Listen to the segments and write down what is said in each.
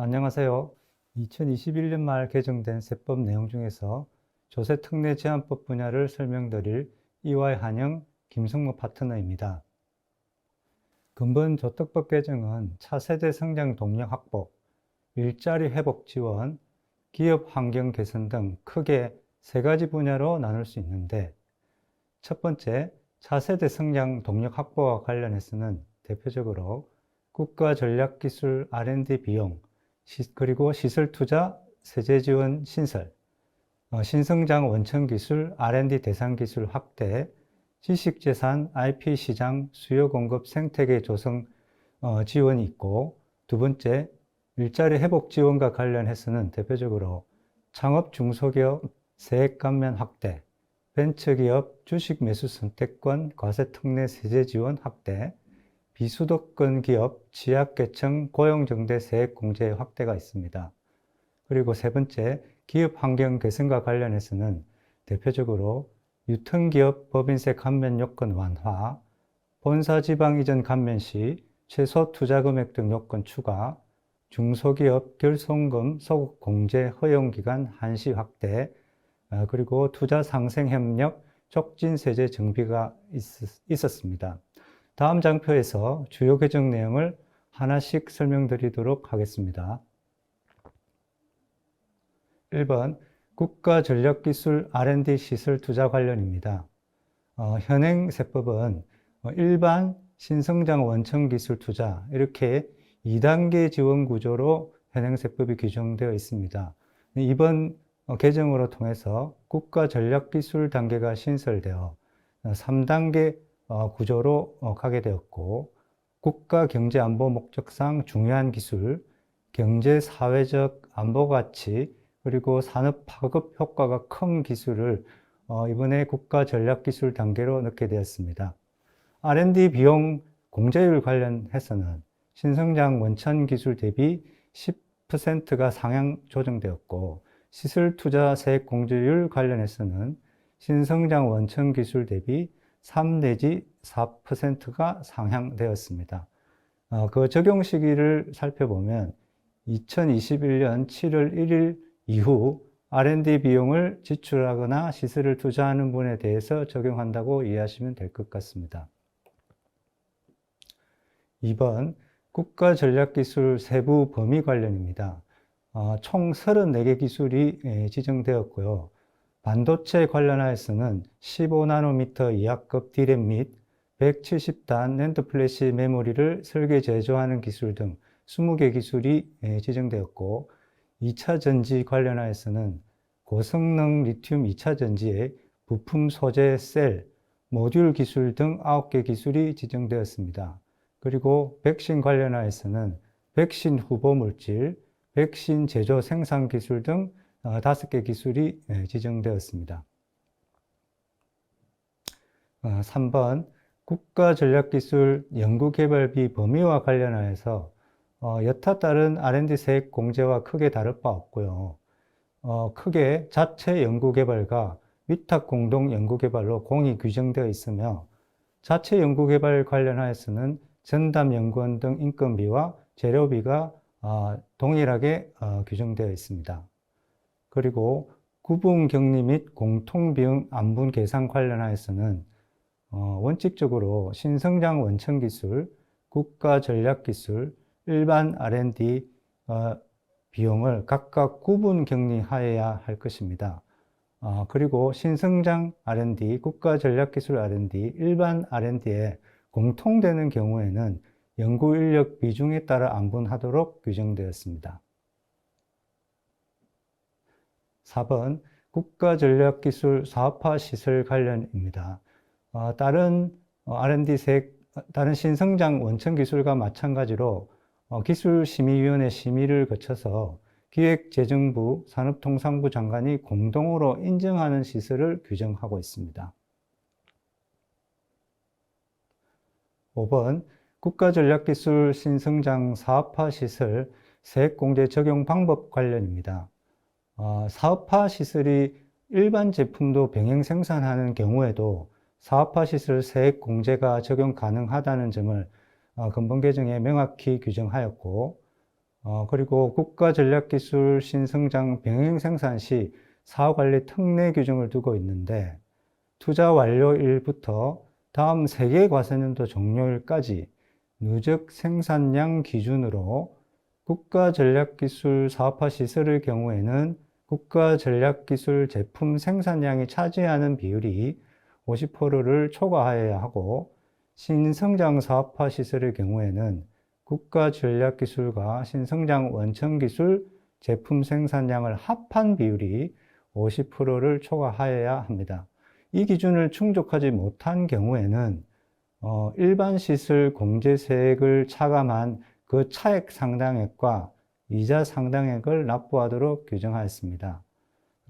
안녕하세요. 2021년 말 개정된 세법 내용 중에서 조세특례제한법 분야를 설명드릴 EY 한영 김승모 파트너입니다. 근본 조특법 개정은 차세대 성장 동력 확보, 일자리 회복 지원, 기업 환경 개선 등 크게 세 가지 분야로 나눌 수 있는데, 첫 번째, 차세대 성장 동력 확보와 관련해서는 대표적으로 국가 전략기술 R&D 비용, 그리고 시설 투자, 세제 지원 신설, 신성장 원천 기술, R&D 대상 기술 확대, 지식재산, IP 시장, 수요 공급 생태계 조성 지원이 있고, 두 번째, 일자리 회복 지원과 관련해서는 대표적으로 창업 중소기업 세액 감면 확대, 벤처기업 주식 매수 선택권 과세 특례 세제 지원 확대, 비수도권 기업 취약계층 고용정대 세액 공제 확대가 있습니다. 그리고 세 번째, 기업 환경 개선과 관련해서는 대표적으로 유통기업 법인세 감면 요건 완화, 본사 지방 이전 감면 시 최소 투자 금액 등 요건 추가, 중소기업 결손금 소급 공제 허용 기간 한시 확대, 그리고 투자 상생 협력 촉진 세제 정비가 있었습니다. 다음 장표에서 주요 개정 내용을 하나씩 설명드리도록 하겠습니다. 1번 국가전력기술 R&D 시설 투자 관련입니다. 현행 세법은 일반 신성장 원천 기술 투자 이렇게 2단계 지원 구조로 현행 세법이 규정되어 있습니다. 이번 개정으로 통해서 국가전략기술 단계가 신설되어 3단계 구조로 가게 되었고, 국가 경제 안보 목적상 중요한 기술, 경제 사회적 안보 가치, 그리고 산업 파급 효과가 큰 기술을 이번에 국가 전략 기술 단계로 넣게 되었습니다. R&D 비용 공제율 관련해서는 신성장 원천 기술 대비 10%가 상향 조정되었고, 시설 투자 세액 공제율 관련해서는 신성장 원천 기술 대비 3 내지 4%가 상향되었습니다. 그 적용 시기를 살펴보면 2021년 7월 1일 이후 R&D 비용을 지출하거나 시설을 투자하는 분에 대해서 적용한다고 이해하시면 될 것 같습니다. 2번 국가전략기술 세부 범위 관련입니다. 총 34개 기술이 지정되었고요. 반도체 관련하여서는 15나노미터 이하급 D램 및 170단 낸드 플래시 메모리를 설계 제조하는 기술 등 20개 기술이 지정되었고, 2차 전지 관련하여서는 고성능 리튬 2차 전지의 부품 소재 셀, 모듈 기술 등 9개 기술이 지정되었습니다. 그리고 백신 관련하여서는 백신 후보 물질, 백신 제조 생산 기술 등 5개 기술이 지정되었습니다. 3번 국가전략기술 연구개발비 범위와 관련하여서 여타 다른 R&D 세액 공제와 크게 다를 바 없고요. 크게 자체 연구개발과 위탁 공동 연구개발로 공이 규정되어 있으며, 자체 연구개발 관련하여서는 전담 연구원 등 인건비와 재료비가 동일하게 규정되어 있습니다. 그리고 구분격리 및 공통비용 안분 계산 관련하여서는 원칙적으로 신성장 원천기술, 국가전략기술, 일반 R&D 비용을 각각 구분 격리하여야 할 것입니다. 그리고 신성장 R&D, 국가전략기술 R&D, 일반 R&D에 공통되는 경우에는 연구인력 비중에 따라 안분하도록 규정되었습니다. 4번 국가전략기술 사업화 시설 관련입니다. 다른 R&D 다른 신성장 원천 기술과 마찬가지로 기술심의위원회 심의를 거쳐서 기획재정부, 산업통상부 장관이 공동으로 인정하는 시설을 규정하고 있습니다. 5번 국가전략기술 신성장 사업화 시설 세액공제 적용 방법 관련입니다. 사업화 시설이 일반 제품도 병행 생산하는 경우에도 사업화 시설 세액 공제가 적용 가능하다는 점을 근본 개정에 명확히 규정하였고, 그리고 국가전략기술 신성장 병행 생산 시 사후관리 특례 규정을 두고 있는데 투자 완료일부터 다음 세계 과세년도 종료일까지 누적 생산량 기준으로 국가전략기술 사업화 시설의 경우에는 국가전략기술 제품 생산량이 차지하는 비율이 50%를 초과하여야 하고 신성장 사업화 시설의 경우에는 국가전략기술과 신성장 원천기술 제품 생산량을 합한 비율이 50%를 초과하여야 합니다. 이 기준을 충족하지 못한 경우에는 일반 시설 공제세액을 차감한 그 차액 상당액과 이자 상당액을 납부하도록 규정하였습니다.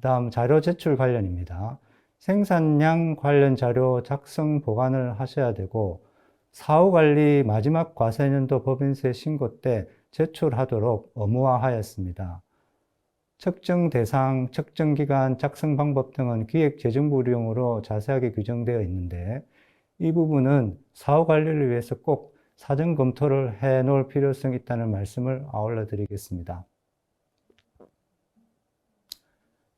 다음 자료 제출 관련입니다. 생산량 관련 자료 작성 보관을 하셔야 되고 사후관리 마지막 과세년도 법인세 신고 때 제출하도록 의무화하였습니다. 측정 대상, 측정 기간, 작성 방법 등은 기획재정부령으로 자세하게 규정되어 있는데 이 부분은 사후관리를 위해서 꼭 사전 검토를 해 놓을 필요성이 있다는 말씀을 아울러 드리겠습니다.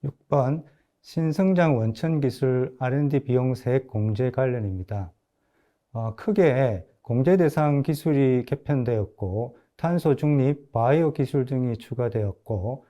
6번 신성장 원천기술 R&D 비용 세액 공제 관련입니다. 크게 공제 대상 기술이 개편되었고 탄소 중립, 바이오 기술 등이 추가되었고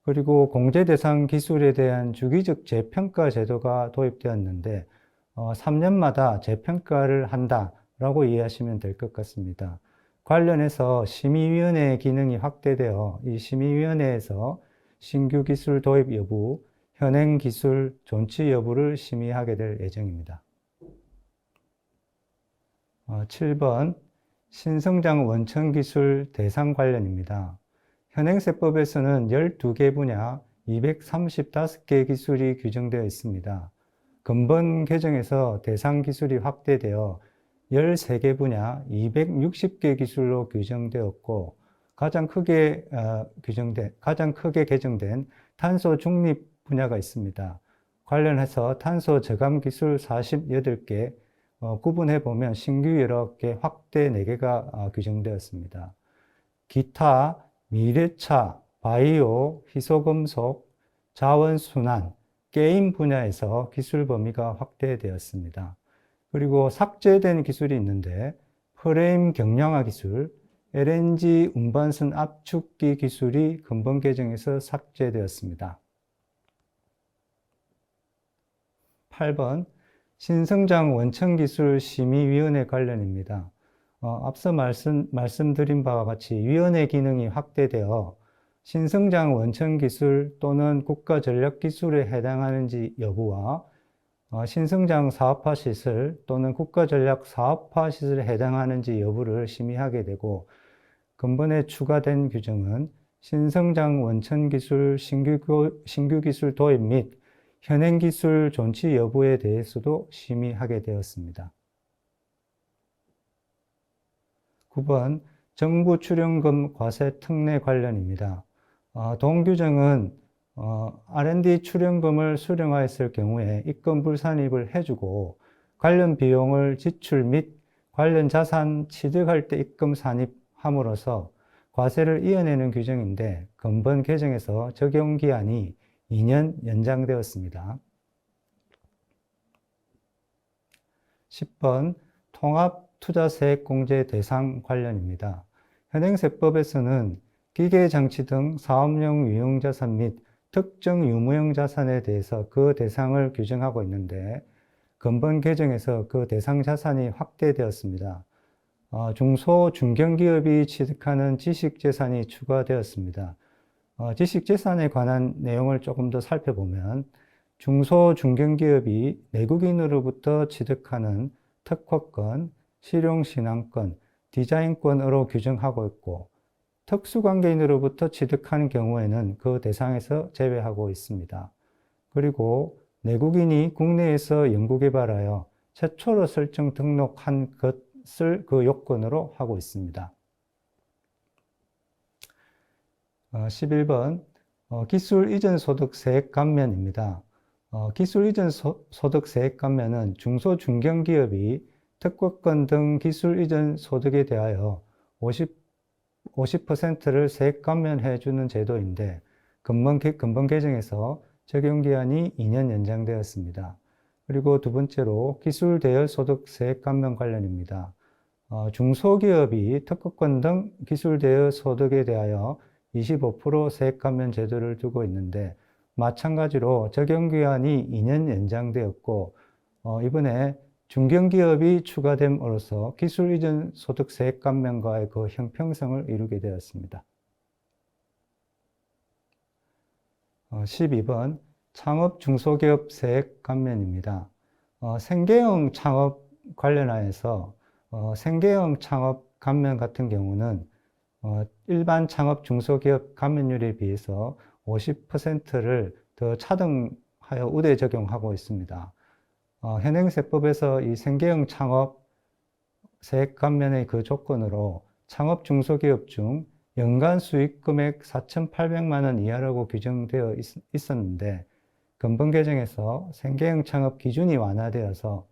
그리고 공제 대상 기술에 대한 주기적 재평가 제도가 도입되었는데 3년마다 재평가를 한다라고 이해하시면 될 것 같습니다. 관련해서 심의위원회 기능이 확대되어 이 심의위원회에서 신규 기술 도입 여부, 현행 기술 존치 여부를 심의하게 될 예정입니다. 7번 신성장 원천기술 대상 관련입니다. 현행세법에서는 12개 분야 235개 기술이 규정되어 있습니다. 근본 개정에서 대상 기술이 확대되어 13개 분야 260개 기술로 규정되었고 가장 크게 개정된 탄소 중립 분야가 있습니다. 관련해서 탄소 저감 기술 48개 구분해 보면 신규 여러 개 확대 4개가 규정되었습니다. 기타, 미래차, 바이오, 희소금속, 자원순환, 게임 분야에서 기술 범위가 확대되었습니다. 그리고 삭제된 기술이 있는데 프레임 경량화 기술, LNG 운반선 압축기 기술이 근본 개정에서 삭제되었습니다. 8번 신성장 원천기술 심의위원회 관련입니다. 앞서 말씀드린 바와 같이 위원회 기능이 확대되어 신성장 원천기술 또는 국가전략기술에 해당하는지 여부와 신성장 사업화 시설 또는 국가전략 사업화 시설에 해당하는지 여부를 심의하게 되고 근본에 추가된 규정은 신성장 원천기술 신규 기술 도입 및 현행 기술 존치 여부에 대해서도 심의하게 되었습니다. 9번 정부 출연금 과세 특례 관련입니다. 동규정은 R&D 출연금을 수령하였을 경우에 입금 불산입을 해주고 관련 비용을 지출 및 관련 자산 취득할 때 입금 산입함으로써 과세를 이어내는 규정인데 근본 개정에서 적용 기한이 2년 연장되었습니다. 10번 통합투자세액공제 대상 관련입니다. 현행세법에서는 기계장치 등 사업용 유형자산 및 특정 유무형 자산에 대해서 그 대상을 규정하고 있는데 근본 개정에서 그 대상 자산이 확대되었습니다. 중소, 중견기업이 취득하는 지식재산이 추가되었습니다. 지식재산에 관한 내용을 조금 더 살펴보면 중소, 중견기업이 내국인으로부터 취득하는 특허권, 실용신앙권, 디자인권으로 규정하고 있고 특수관계인으로부터 취득하는 경우에는 그 대상에서 제외하고 있습니다. 그리고 내국인이 국내에서 연구개발하여 최초로 설정 등록한 것을 그 요건으로 하고 있습니다. 11번 기술 이전 소득 세액 감면입니다. 기술 이전 소득 세액 감면은 중소 중견기업이 특허권 등 기술 이전 소득에 대하여 50%를 세액 감면해 주는 제도인데 근본 개정에서 적용 기한이 2년 연장되었습니다. 그리고 두 번째로 기술 대여 소득 세액 감면 관련입니다. 중소기업이 특허권 등 기술 대여 소득에 대하여 25% 세액 감면 제도를 두고 있는데 마찬가지로 적용 기한이 2년 연장되었고 이번에 중견기업이 추가됨으로써 기술 이전 소득 세액 감면과의 그 형평성을 이루게 되었습니다. 12번 창업 중소기업 세액 감면입니다. 생계형 창업 관련하여서 생계형 창업 감면 같은 경우는 일반 창업 중소기업 감면율에 비해서 50%를 더 차등하여 우대 적용하고 있습니다. 현행세법에서 이 생계형 창업 세액 감면의 그 조건으로 창업 중소기업 중 연간 수익 금액 4,800만 원 이하라고 규정되어 있었는데 근본 개정에서 생계형 창업 기준이 완화되어서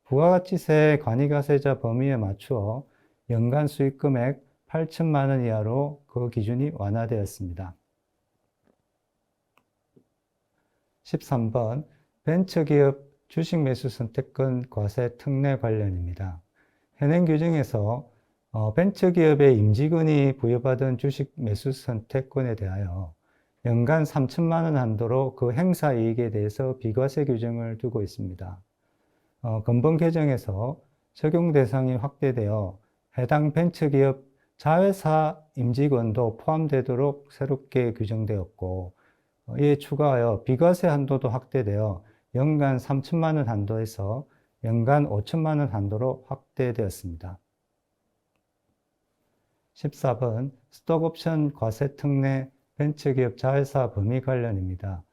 부가가치세 관이가세자 범위에 맞추어 연간 수익 금액 8천만 원 이하로 그 기준이 완화되었습니다. 13번 벤처기업 주식 매수 선택권 과세 특례 관련입니다. 현행 규정에서 벤처기업의 임직원이 부여받은 주식 매수 선택권에 대하여 연간 3천만 원 한도로 그 행사 이익에 대해서 비과세 규정을 두고 있습니다. 근본 개정에서 적용 대상이 확대되어 해당 벤처기업 자회사 임직원도 포함되도록 새롭게 규정되었고 이에 추가하여 비과세 한도도 확대되어 연간 3천만 원 한도에서 연간 5천만 원 한도로 확대되었습니다. 14번 스톡옵션 과세 특례 벤처기업 자회사 범위 관련입니다.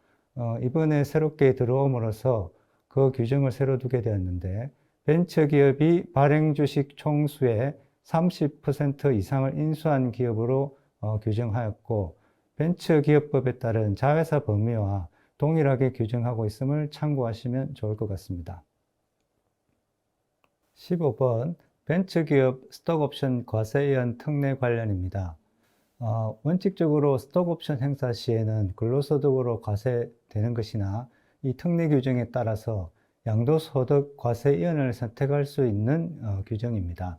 이번에 새롭게 들어옴으로써 그 규정을 새로 두게 되었는데 벤처기업이 발행주식 총수의 30% 이상을 인수한 기업으로 규정하였고 벤처기업법에 따른 자회사 범위와 동일하게 규정하고 있음을 참고하시면 좋을 것 같습니다. 15번 벤처기업 스톡옵션 과세의원 특례 관련입니다. 원칙적으로 스톡옵션 행사 시에는 근로소득으로 과세되는 것이나 이 특례 규정에 따라서 양도소득 과세의원을 선택할 수 있는 규정입니다.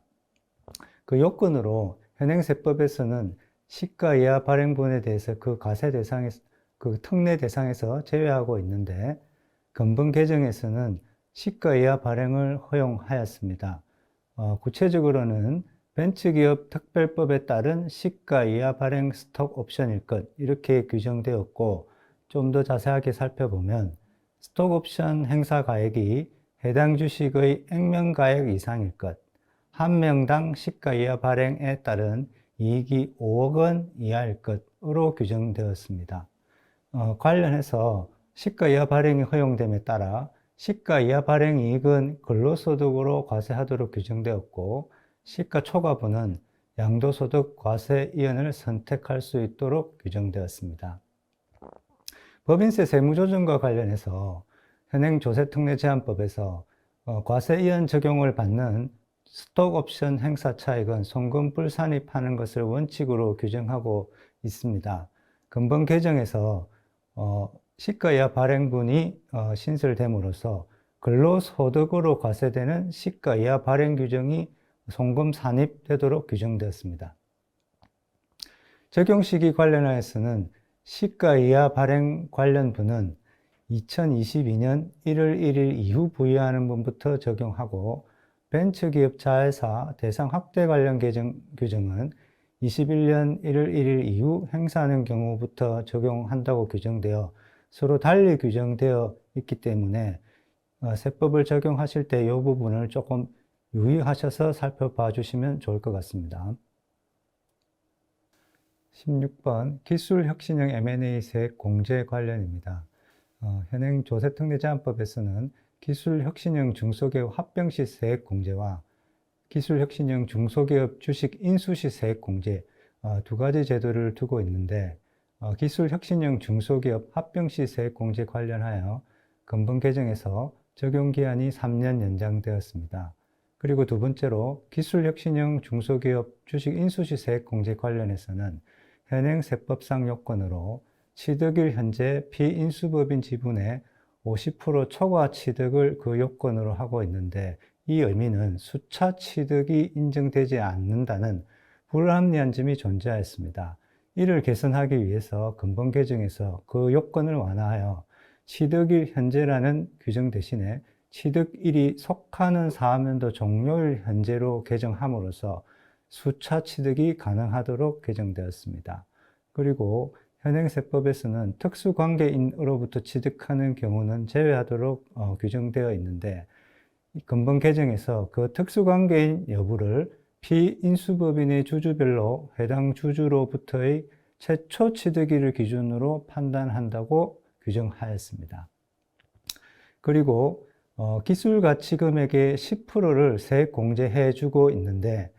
그 요건으로 현행세법에서는 시가 이하 발행분에 대해서 그 특례 대상에서 제외하고 있는데 근본 개정에서는 시가 이하 발행을 허용하였습니다. 구체적으로는 벤처기업 특별법에 따른 시가 이하 발행 스톡 옵션일 것 이렇게 규정되었고 좀 더 자세하게 살펴보면 스톡 옵션 행사 가액이 해당 주식의 액면 가액 이상일 것, 한 명당 시가 이하 발행에 따른 이익이 5억 원 이하일 것으로 규정되었습니다. 관련해서 시가 이하 발행이 허용됨에 따라 시가 이하 발행 이익은 근로소득으로 과세하도록 규정되었고 시가 초과분은 양도소득 과세위원을 선택할 수 있도록 규정되었습니다. 법인세 세무조정과 관련해서 현행 조세특례제한법에서 과세위원 적용을 받는 스톡옵션 행사 차익은 송금 불산입하는 것을 원칙으로 규정하고 있습니다. 근본 개정에서 시가 이하 발행분이 신설됨으로써 근로소득으로 과세되는 시가 이하 발행 규정이 송금 산입되도록 규정되었습니다. 적용 시기 관련하여서는 시가 이하 발행 관련분은 2022년 1월 1일 이후 부여하는 분부터 적용하고 벤처기업 자회사 대상 확대 관련 규정은 21년 1월 1일 이후 행사하는 경우부터 적용한다고 규정되어 서로 달리 규정되어 있기 때문에 세법을 적용하실 때 이 부분을 조금 유의하셔서 살펴봐 주시면 좋을 것 같습니다. 16번 기술혁신형 M&A 세액 공제 관련입니다. 현행 조세특례제한법에서는 기술혁신형 중소기업 합병시 세액 공제와 기술혁신형 중소기업 주식 인수시 세액 공제 두 가지 제도를 두고 있는데 기술혁신형 중소기업 합병시 세액 공제 관련하여 근본 개정에서 적용 기한이 3년 연장되었습니다. 그리고 두 번째로 기술혁신형 중소기업 주식 인수시세 공제 관련해서는 현행 세법상 요건으로 취득일 현재 피인수법인 지분의 50% 초과 취득을 그 요건으로 하고 있는데, 이 의미는 수차 취득이 인정되지 않는다는 불합리한 점이 존재하였습니다. 이를 개선하기 위해서 근본 개정에서 그 요건을 완화하여 취득일 현재라는 규정 대신에 취득일이 속하는 사업연도 종료일 현재로 개정함으로써 수차 취득이 가능하도록 개정되었습니다. 그리고 현행 세법에서는 특수관계인으로부터 취득하는 경우는 제외하도록 규정되어 있는데, 근본 개정에서 그 특수관계인 여부를 피인수법인의 주주별로 해당 주주로부터의 최초 취득일을 기준으로 판단한다고 규정하였습니다. 그리고 기술가치금액의 10%를 세액 공제해 주고 있는데,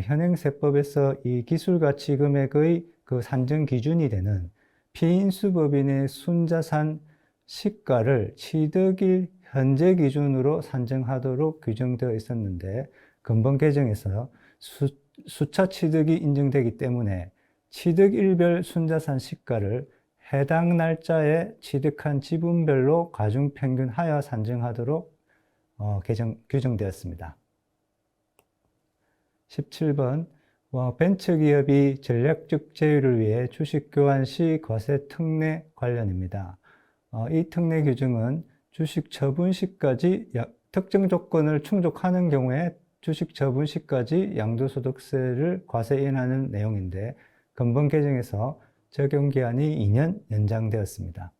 현행 세법에서 이 기술가치금액의 그 산정 기준이 되는 피인수법인의 순자산 시가를 취득일 현재 기준으로 산정하도록 규정되어 있었는데, 근본 개정에서 수차 취득이 인정되기 때문에 취득일별 순자산 시가를 해당 날짜에 취득한 지분별로 가중평균하여 산정하도록 규정되었습니다. 17번, 벤처기업이 전략적 제휴를 위해 주식 교환 시 과세 특례 관련입니다. 이 특례 규정은 주식 처분 시까지 특정 조건을 충족하는 경우에 주식 처분 시까지 양도소득세를 과세인하는 내용인데, 근본 개정에서 적용 기한이 2년 연장되었습니다.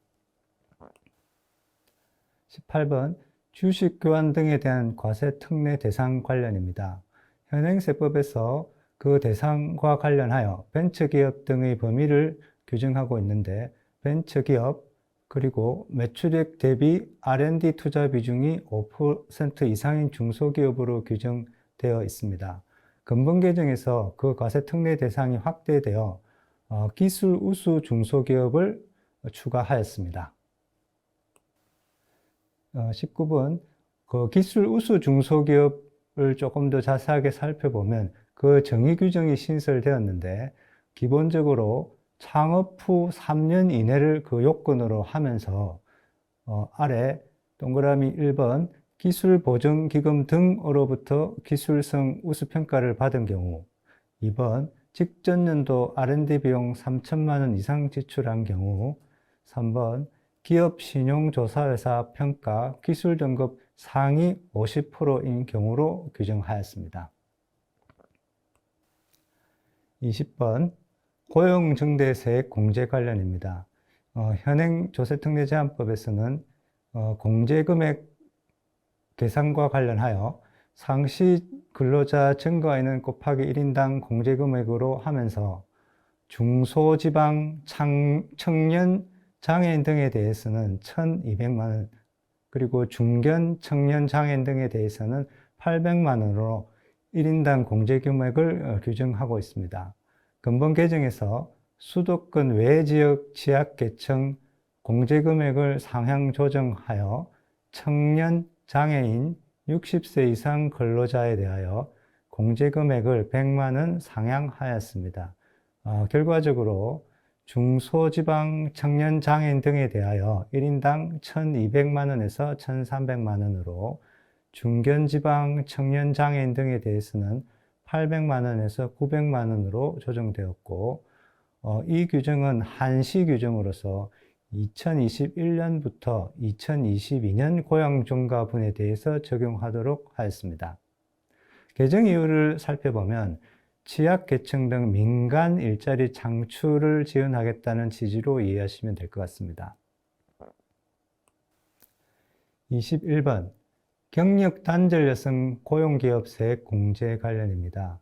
18번, 주식 교환 등에 대한 과세 특례 대상 관련입니다. 현행 세법에서 그 대상과 관련하여 벤처기업 등의 범위를 규정하고 있는데, 벤처기업 그리고 매출액 대비 R&D 투자 비중이 5% 이상인 중소기업으로 규정되어 있습니다. 근본 개정에서 그 과세 특례 대상이 확대되어 기술 우수 중소기업을 추가하였습니다. 19번, 그 기술 우수 중소기업을 조금 더 자세하게 살펴보면 그 정의 규정이 신설되었는데, 기본적으로 창업 후 3년 이내를 그 요건으로 하면서 아래 동그라미 1번 기술보증기금 등으로부터 기술성 우수평가를 받은 경우, 2번 직전 연도 R&D 비용 3천만 원 이상 지출한 경우, 3번 기업 신용조사회사 평가 기술 등급 상위 50%인 경우로 규정하였습니다. 20번, 고용증대세액 공제 관련입니다. 현행 조세특례제한법에서는 공제금액 계산과 관련하여 상시 근로자 증가인은 곱하기 1인당 공제금액으로 하면서 중소지방 청년 장애인 등에 대해서는 1,200만 원, 그리고 중견 청년 장애인 등에 대해서는 800만 원으로 1인당 공제금액을 규정하고 있습니다. 근본 개정에서 수도권 외 지역 취약계층 공제금액을 상향 조정하여 청년 장애인 60세 이상 근로자에 대하여 공제금액을 100만 원 상향하였습니다. 결과적으로 중소지방 청년 장애인 등에 대하여 1인당 1,200만 원에서 1,300만 원으로, 중견지방 청년 장애인 등에 대해서는 800만 원에서 900만 원으로 조정되었고, 이 규정은 한시 규정으로서 2021년부터 2022년 고용종가분에 대해서 적용하도록 하였습니다. 개정 이유를 살펴보면 취약계층 등 민간 일자리 창출을 지원하겠다는 취지로 이해하시면 될 것 같습니다. 21번, 경력 단절 여성 고용기업세액 공제 관련입니다.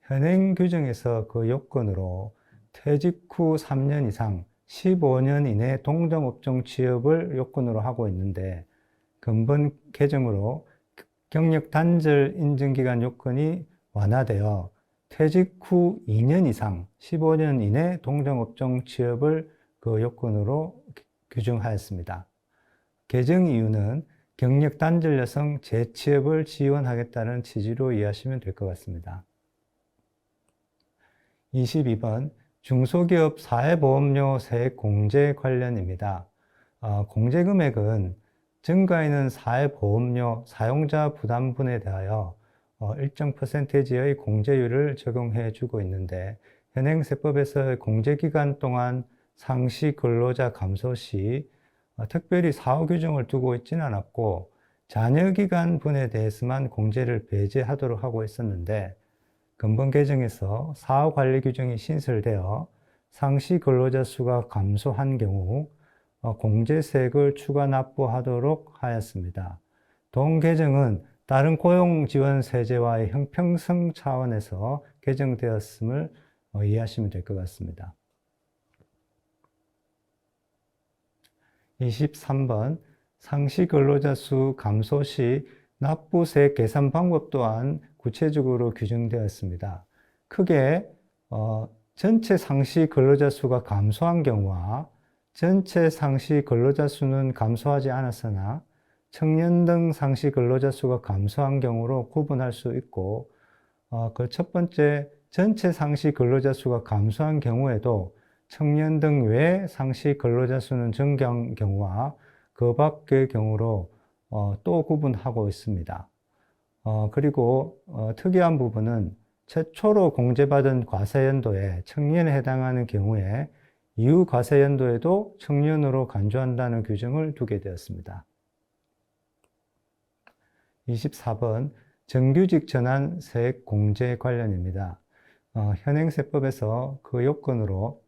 현행 규정에서 그 요건으로 퇴직 후 3년 이상 15년 이내 동종업종 취업을 요건으로 하고 있는데, 근본 개정으로 경력 단절 인증기간 요건이 완화되어 퇴직 후 2년 이상 15년 이내 동종업종 취업을 그 요건으로 규정하였습니다. 개정 이유는 경력 단절 여성 재취업을 지원하겠다는 취지로 이해하시면 될 것 같습니다. 22번 중소기업 사회보험료 세액 공제 관련입니다. 공제 금액은 증가있는 사회보험료 사용자 부담분에 대하여 일정 퍼센테이지의 공제율을 적용해 주고 있는데, 현행세법에서 공제기간 동안 상시 근로자 감소 시 특별히 사후 규정을 두고 있지는 않았고, 잔여기간 분에 대해서만 공제를 배제하도록 하고 있었는데, 근본 개정에서 사후 관리 규정이 신설되어 상시 근로자 수가 감소한 경우 공제세액을 추가 납부하도록 하였습니다. 동 개정은 다른 고용지원세제와의 형평성 차원에서 개정되었음을 이해하시면 될 것 같습니다. 23번 상시 근로자 수 감소 시 납부세 계산 방법 또한 구체적으로 규정되었습니다. 크게 전체 상시 근로자 수가 감소한 경우와 전체 상시 근로자 수는 감소하지 않았으나 청년 등 상시 근로자 수가 감소한 경우로 구분할 수 있고, 그 첫 번째 전체 상시 근로자 수가 감소한 경우에도 청년 등 외 상시 근로자 수는 증가한 경우와 그 밖의 경우로 또 구분하고 있습니다. 그리고 특이한 부분은 최초로 공제받은 과세연도에 청년에 해당하는 경우에 이후 과세연도에도 청년으로 간주한다는 규정을 두게 되었습니다. 24번 정규직 전환 세액 공제 관련입니다. 현행세법에서 그 요건으로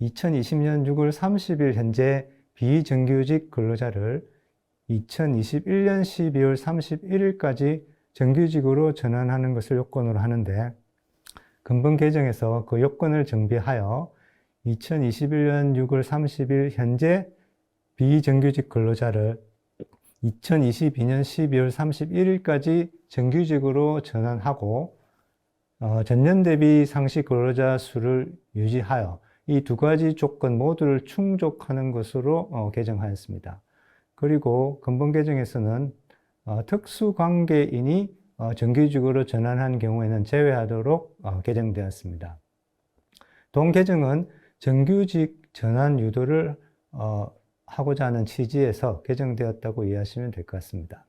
2020년 6월 30일 현재 비정규직 근로자를 2021년 12월 31일까지 정규직으로 전환하는 것을 요건으로 하는데, 근본 개정에서 그 요건을 정비하여 2021년 6월 30일 현재 비정규직 근로자를 2022년 12월 31일까지 정규직으로 전환하고 전년 대비 상시 근로자 수를 유지하여 이 두 가지 조건 모두를 충족하는 것으로 개정하였습니다. 그리고 근본 개정에서는 특수관계인이 정규직으로 전환한 경우에는 제외하도록 개정되었습니다. 동 개정은 정규직 전환 유도를 하고자 하는 취지에서 개정되었다고 이해하시면 될 것 같습니다.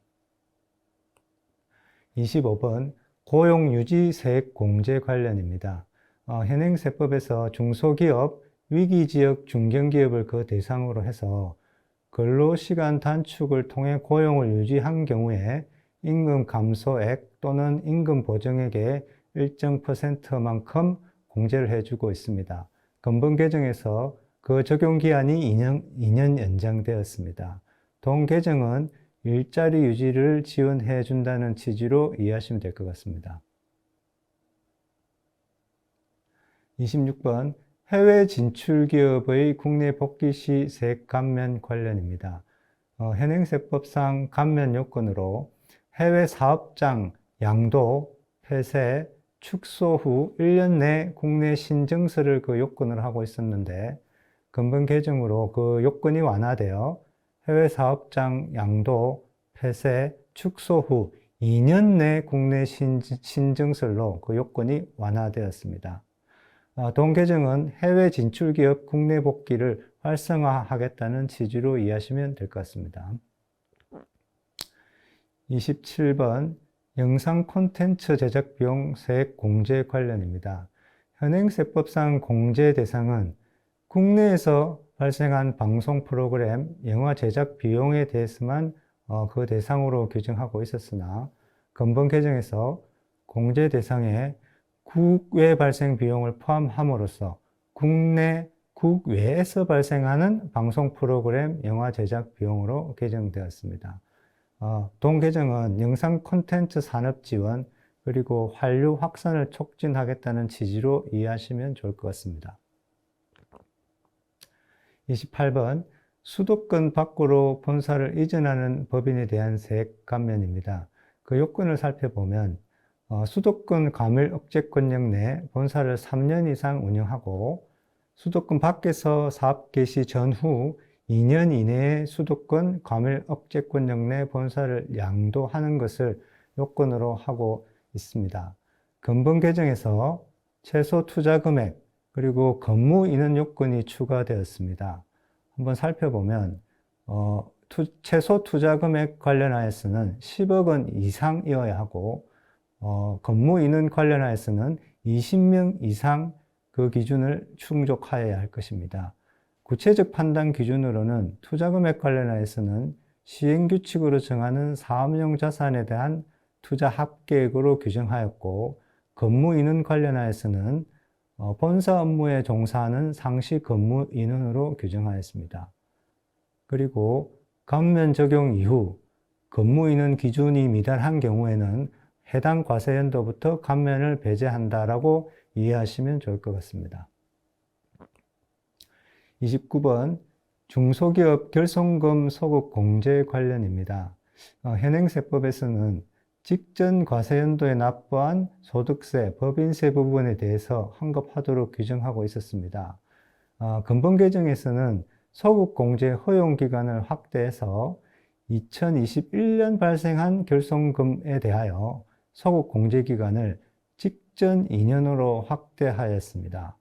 25번 고용유지세액 공제 관련입니다. 현행세법에서 중소기업, 위기지역 중견기업을 그 대상으로 해서 근로시간 단축을 통해 고용을 유지한 경우에 임금 감소액 또는 임금 보정액의 일정 %만큼 공제를 해주고 있습니다. 근본 개정에서 그 적용 기한이 2년 연장되었습니다. 동 개정은 일자리 유지를 지원해 준다는 취지로 이해하시면 될 것 같습니다. 26번 해외 진출 기업의 국내 복귀 시 세액 감면 관련입니다. 현행세법상 감면 요건으로 해외 사업장 양도, 폐쇄, 축소 후 1년 내 국내 신증서를 그 요건으로 하고 있었는데, 근본 개정으로 그 요건이 완화되어 해외 사업장 양도, 폐쇄, 축소 후 2년 내 국내 신증설로 그 요건이 완화되었습니다. 동 개정은 해외 진출 기업 국내 복귀를 활성화하겠다는 취지로 이해하시면 될 것 같습니다. 27번 영상 콘텐츠 제작 비용 세액 공제 관련입니다. 현행세법상 공제 대상은 국내에서 발생한 방송 프로그램, 영화 제작 비용에 대해서만 그 대상으로 규정하고 있었으나, 근본 개정에서 공제 대상에 국외 발생 비용을 포함함으로써 국외에서 발생하는 방송 프로그램, 영화 제작 비용으로 개정되었습니다. 동 개정은 영상 콘텐츠 산업 지원 그리고 한류 확산을 촉진하겠다는 취지로 이해하시면 좋을 것 같습니다. 28번 수도권 밖으로 본사를 이전하는 법인에 대한 세액 감면입니다. 그 요건을 살펴보면 수도권 과밀 억제권역 내 본사를 3년 이상 운영하고 수도권 밖에서 사업 개시 전후 2년 이내에 수도권 과밀 억제권역 내 본사를 양도하는 것을 요건으로 하고 있습니다. 근본 개정에서 최소 투자 금액 그리고 근무 인원 요건이 추가되었습니다. 한번 살펴보면 최소 투자 금액 관련하여서는 10억 원 이상이어야 하고 근무 인원 관련하여서는 20명 이상 그 기준을 충족하여야 할 것입니다. 구체적 판단 기준으로는 투자 금액 관련하여서는 시행규칙으로 정하는 사업용 자산에 대한 투자 합계액으로 규정하였고, 근무 인원 관련하여서는 본사 업무에 종사하는 상시 근무 인원으로 규정하였습니다. 그리고 감면 적용 이후 근무 인원 기준이 미달한 경우에는 해당 과세연도부터 감면을 배제한다라고 이해하시면 좋을 것 같습니다. 29번 중소기업 결손금 소급 공제 관련입니다. 현행세법에서는 직전 과세연도에 납부한 소득세, 법인세 부분에 대해서 환급하도록 규정하고 있었습니다. 근본 개정에서는 소급 공제 허용 기간을 확대해서 2021년 발생한 결손금에 대하여 소급 공제 기간을 직전 2년으로 확대하였습니다.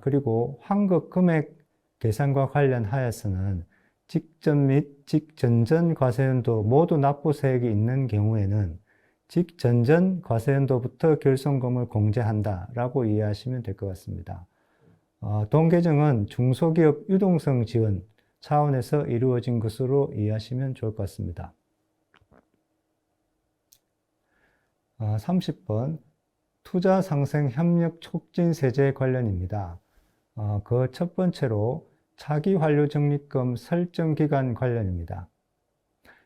그리고 환급 금액 계산과 관련하여서는 직전 및 직전전 과세연도 모두 납부세액이 있는 경우에는 직전전 과세연도부터 결손금을 공제한다라고 이해하시면 될 것 같습니다. 동 개정은 중소기업 유동성 지원 차원에서 이루어진 것으로 이해하시면 좋을 것 같습니다. 30번 투자 상생 협력 촉진 세제 관련입니다. 그 첫 번째로 차기 환류 적립금 설정 기간 관련입니다.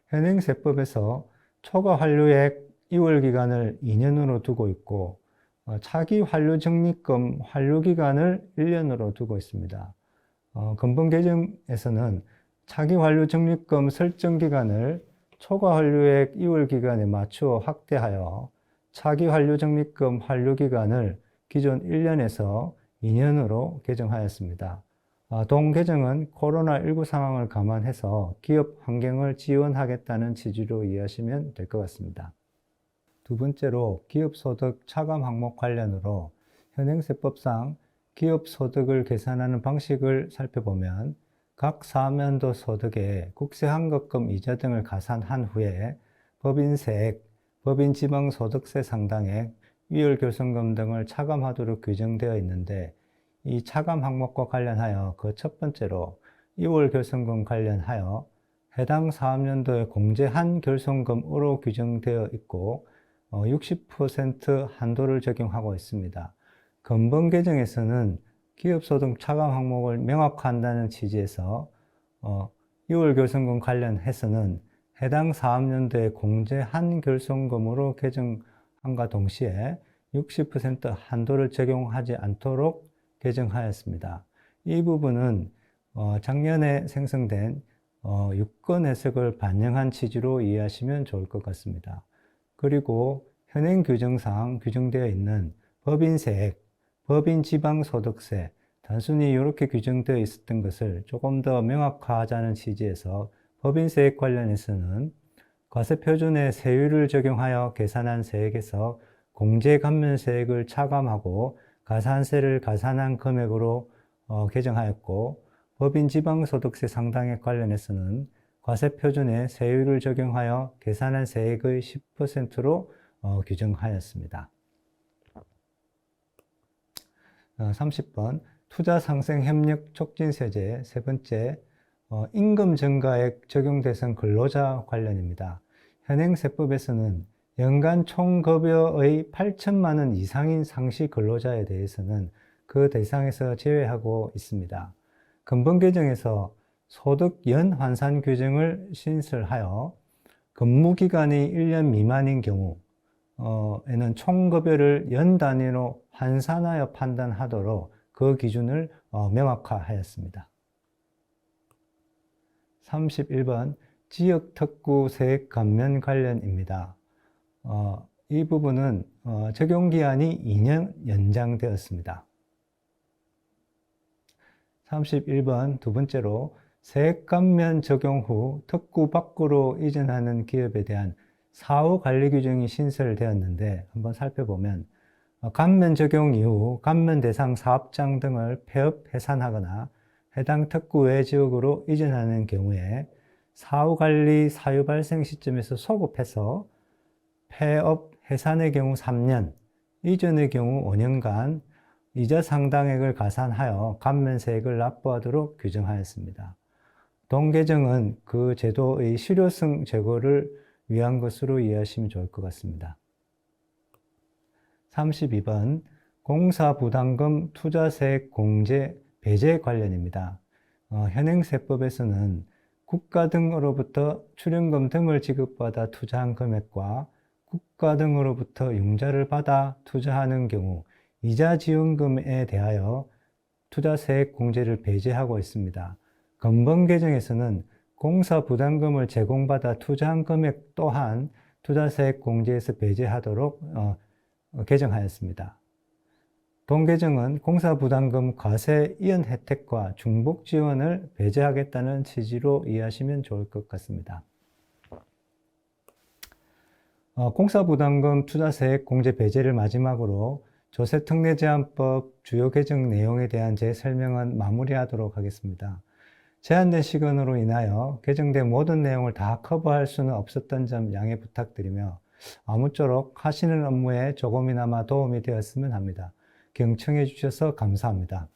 현행 세법에서 초과 환류액 2월 기간을 2년으로 두고 있고, 차기 환류 적립금 환류 기간을 1년으로 두고 있습니다. 근본 개정에서는 차기 환류 적립금 설정 기간을 초과 환류액 2월 기간에 맞추어 확대하여 차기 환류 적립금 환류 기간을 기존 1년에서 2년으로 개정하였습니다. 동 개정은 코로나19 상황을 감안해서 기업 환경을 지원하겠다는 취지로 이해하시면 될 것 같습니다. 두 번째로 기업소득 차감 항목 관련으로 현행세법상 기업소득을 계산하는 방식을 살펴보면 각 사업연도 소득에 국세환급금 이자 등을 가산한 후에 법인세액, 법인지방소득세 상당액, 위월결손금 등을 차감하도록 규정되어 있는데, 이 차감 항목과 관련하여 그 첫 번째로 2월 결손금 관련하여 해당 사업연도에 공제한 결손금으로 규정되어 있고 60% 한도를 적용하고 있습니다. 근본 개정에서는 기업소득 차감 항목을 명확화한다는 취지에서 2월 결손금 관련해서는 해당 사업연도에 공제한 결손금으로 개정함과 동시에 60% 한도를 적용하지 않도록 개정하였습니다. 이 부분은 작년에 생성된 유권 해석을 반영한 취지로 이해하시면 좋을 것 같습니다. 그리고 현행 규정상 규정되어 있는 법인세액, 법인지방소득세, 단순히 이렇게 규정되어 있었던 것을 조금 더 명확화하자는 취지에서 법인세액 관련해서는 과세표준의 세율을 적용하여 계산한 세액에서 공제감면세액을 차감하고 가산세를 가산한 금액으로 개정하였고, 법인 지방소득세 상당액 관련해서는 과세표준의 세율을 적용하여 계산한 세액의 10%로 규정하였습니다. 30번 투자상생협력촉진세제 세 번째 임금 증가액 적용 대상 근로자 관련입니다. 현행 세법에서는 연간 총급여의 8천만 원 이상인 상시 근로자에 대해서는 그 대상에서 제외하고 있습니다. 근본 개정에서 소득 연 환산 규정을 신설하여 근무 기간이 1년 미만인 경우에는 총급여를 연 단위로 환산하여 판단하도록 그 기준을 명확화하였습니다. 31번 지역특구 세액 감면 관련입니다. 이 부분은 적용기한이 2년 연장되었습니다. 31번 두 번째로 세액 감면 적용 후 특구 밖으로 이전하는 기업에 대한 사후 관리 규정이 신설되었는데 한번 살펴보면 감면 적용 이후 감면 대상 사업장 등을 폐업 해산하거나 해당 특구 외 지역으로 이전하는 경우에 사후 관리 사유 발생 시점에서 소급해서 폐업 해산의 경우 3년, 이전의 경우 5년간 이자 상당액을 가산하여 감면세액을 납부하도록 규정하였습니다. 동 개정은 그 제도의 실효성 제고를 위한 것으로 이해하시면 좋을 것 같습니다. 32번 공사부담금 투자세액 공제 배제 관련입니다. 현행세법에서는 국가 등으로부터 출연금 등을 지급받아 투자한 금액과 국가 등으로부터 융자를 받아 투자하는 경우 이자 지원금에 대하여 투자세액 공제를 배제하고 있습니다. 근본 개정에서는 공사부담금을 제공받아 투자한 금액 또한 투자세액 공제에서 배제하도록 개정하였습니다. 동 개정은 공사부담금 과세 이연 혜택과 중복 지원을 배제하겠다는 취지로 이해하시면 좋을 것 같습니다. 공사부담금 투자세액 공제 배제를 마지막으로 조세특례제한법 주요 개정 내용에 대한 제 설명은 마무리하도록 하겠습니다. 제한된 시간으로 인하여 개정된 모든 내용을 다 커버할 수는 없었던 점 양해 부탁드리며 아무쪼록 하시는 업무에 조금이나마 도움이 되었으면 합니다. 경청해 주셔서 감사합니다.